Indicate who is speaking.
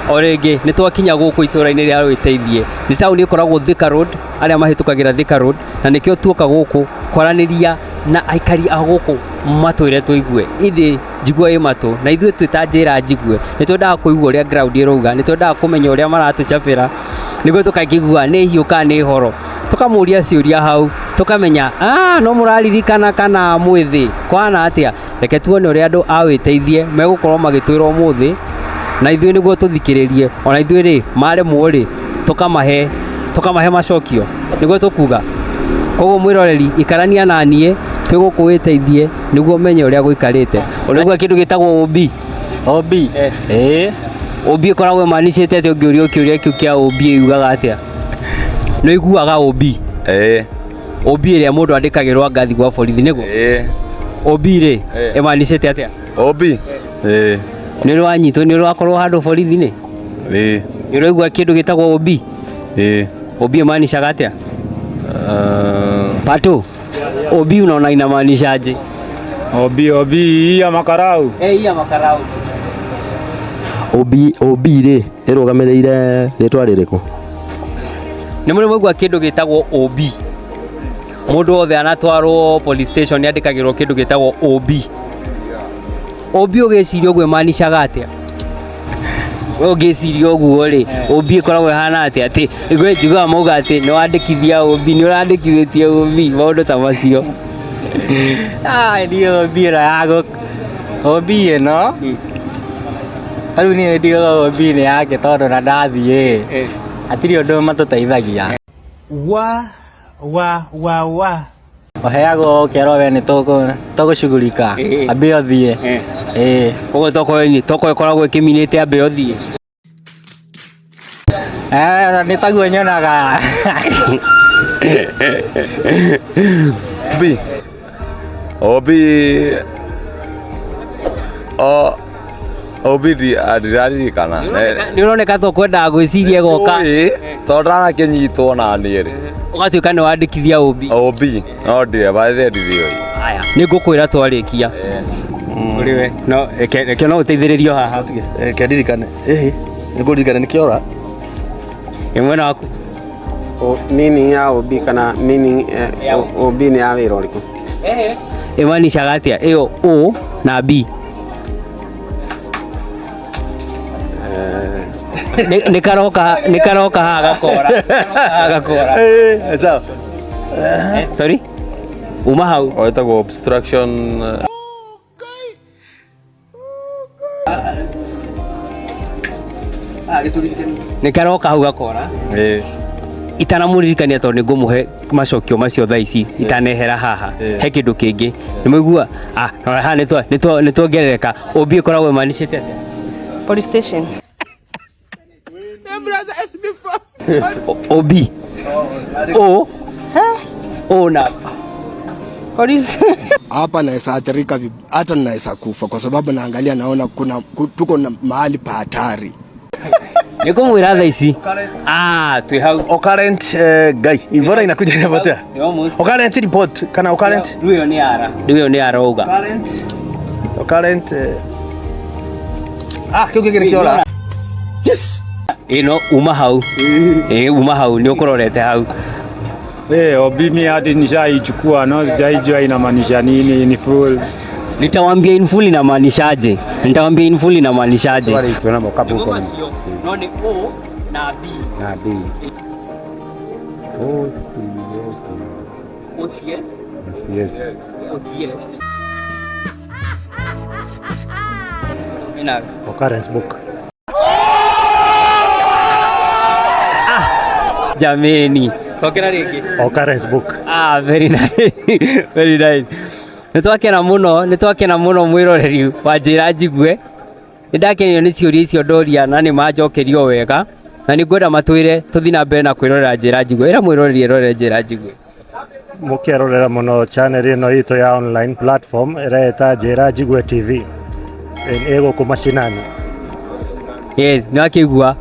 Speaker 1: Orenge nĩ twakinya gũkũ itũra-inĩ rĩa Rwĩteithie. Nĩ taũni ĩkoragwo Thika Road, arĩa mahĩtũkagĩra Thika Road, na nĩkĩo tuoka gũkũ kwaranĩria na aikari a gũkũ matwĩre tũigue. Ĩndĩ njigua ĩ matũ, na ithuĩ twĩ ta njĩra njigue nĩ twendaga kũigua ũrĩa ground ĩrauga, nĩ twendaga kũmenya ũrĩa maratũcabĩra nĩguo tũkakĩigua nĩ hiũ kana nĩ horo. Tũkamũria ciũria hau, tũkamenya no mũraririkana kana mwĩthĩ kwana atĩa. Reke tuone ũrĩa andũ a Wĩteithie megũkorwo magĩtwĩra ũmũthĩ, na ithuĩ nĩguo tũthikĩrĩrie. Ona ithuĩ rĩ maremwo rĩ tũkamahe macokio nĩguo tũkuga. Koguo mwĩroreri ikarania na niĩ twĩ gũkũ Wĩteithie nĩguo menye ũrĩa gũikarĩte. Ũraigua kĩndũ gĩtagwo OB? OB? OB ĩkoragwo ĩmanicĩte atĩa ũngĩũrio kĩũria kĩu kĩa OB yugaga atĩa? Nĩ ũiguaga OB? OB ĩrĩa mũndũ andĩkagĩrwo ngathi gwa borithi nĩguo? OB rĩ ĩmanicĩte atĩa? OB? Nĩ ũranyitwo nĩ ũrakorwo handũ borithi-inĩ? Nĩ ũraigua kĩndũ gĩtagwo OB? OB ĩmanicaga atĩa? Pato, OB unaona inamaanisha aje?
Speaker 2: OB ya makarau.
Speaker 1: Ya makarau.
Speaker 3: OB rĩ ĩrũgamĩrĩire rĩtwa rĩrĩkũ?
Speaker 1: Nĩ mũrĩ mwaigua kĩndũ gĩtagwo OB? Mũndũ wothe anatwarwo police station nĩ andĩkagĩrwo kĩndũ gĩtagwo OB. OB ũgĩciria ũguo ĩmanicaga atĩa? Wewe ũgĩciria ũguo rĩ OB ĩkoragwo ĩhana atĩa? Atĩ igwe njiguaga mauga atĩ nĩ wandĩkithia OB, nĩ ũrandĩkithĩtie OB, maũndũ ta macio.
Speaker 4: Ndio OB ĩno OB ĩno rĩu niĩ ndiuga OB nĩ yake tondũ na ndathiĩ hatirĩ ũndũ matũteithagia. Waheagwo kero we nĩ tũgũcugurika ambe ũthiĩ.
Speaker 1: Ũguo toko ĩkoragwo ĩkĩminĩte ambe ũthiĩ?
Speaker 4: Nĩ taguo nyonaga.
Speaker 5: OB ndiraririkana.
Speaker 1: Nĩ ũroneka to kwendaga gwĩciria goka
Speaker 5: tondũ ndanakĩnyitwo na niĩ rĩ.
Speaker 1: Ũgatuĩka nĩ wandĩkithia OB?
Speaker 5: OB no ndĩrebandithio.
Speaker 1: Haya nĩ ngũkwĩra twarĩkia. Ũrĩwe no reke no ũteithĩrĩrio haha.
Speaker 3: Ndirikane nĩ ngũririkana nĩ kĩora
Speaker 1: mwena waku.
Speaker 6: Meaning ya OB kana meaning OB nĩ ya wĩra ũrĩkũ?
Speaker 1: Ĩmanicaga atĩa ĩyo O na B? Nĩ karoka haha gakora.
Speaker 3: Sawa.
Speaker 1: Sorry? Uma hau.
Speaker 5: Wetagwo obstruction.
Speaker 1: Nĩ karoka hau gakora. Itanamũririkania tondũ nĩ ngũmũhe macokio macio thaa ici itanehera haha. He kĩndũ kĩngĩ nĩ mũigua haha nĩ tuongerereka. OB ĩkoragwo ĩmanicĩte atĩa?
Speaker 7: Police station.
Speaker 1: OB O na
Speaker 7: Police.
Speaker 8: Hapa naweza athirika, hata naweza kufa kwa sababu naangalia naona tuko na mahali pa hatari.
Speaker 1: Nikumwira thaa ici twĩ hau
Speaker 3: Occurrent guy ivora inakuja inapotea. Occurrent report kana occurrent
Speaker 1: rĩu ĩyo nĩ ara uga
Speaker 3: occurrent kĩu kĩngĩ kĩora.
Speaker 8: Yes.
Speaker 1: Ino uma hau uma hau nĩ ũkũrorete hau.
Speaker 2: OB mimi hadi nishaichukua no sijaijua inamaanisha nini in full.
Speaker 1: Nitawaambia in full inamaanishaje?
Speaker 2: Tuona mokapu huko.
Speaker 1: No ni O na B. OCS. Ina
Speaker 2: Occurrence book.
Speaker 1: Jameni. Sokera rĩngĩ.
Speaker 2: Occurrence book.
Speaker 1: Very nice. Very nice. Nĩtwakena mũno mwĩroreri wa Njĩra Njigue. Nĩndakenio nĩ ciũria icio ndoria na nĩ manjokerio wega. Na nĩ ngwenda matwĩre tũthiĩ na mbere na kwĩrorera Njĩra Njigue. Ĩra mwĩroreri erorere Njĩra Njigue.
Speaker 2: Mũkĩrorera mũno channel ĩno itũ ya online platform ĩretwo Njĩra Njigue TV. Ĩgũkũ mashinani.
Speaker 1: Yes, nĩ wakĩigua.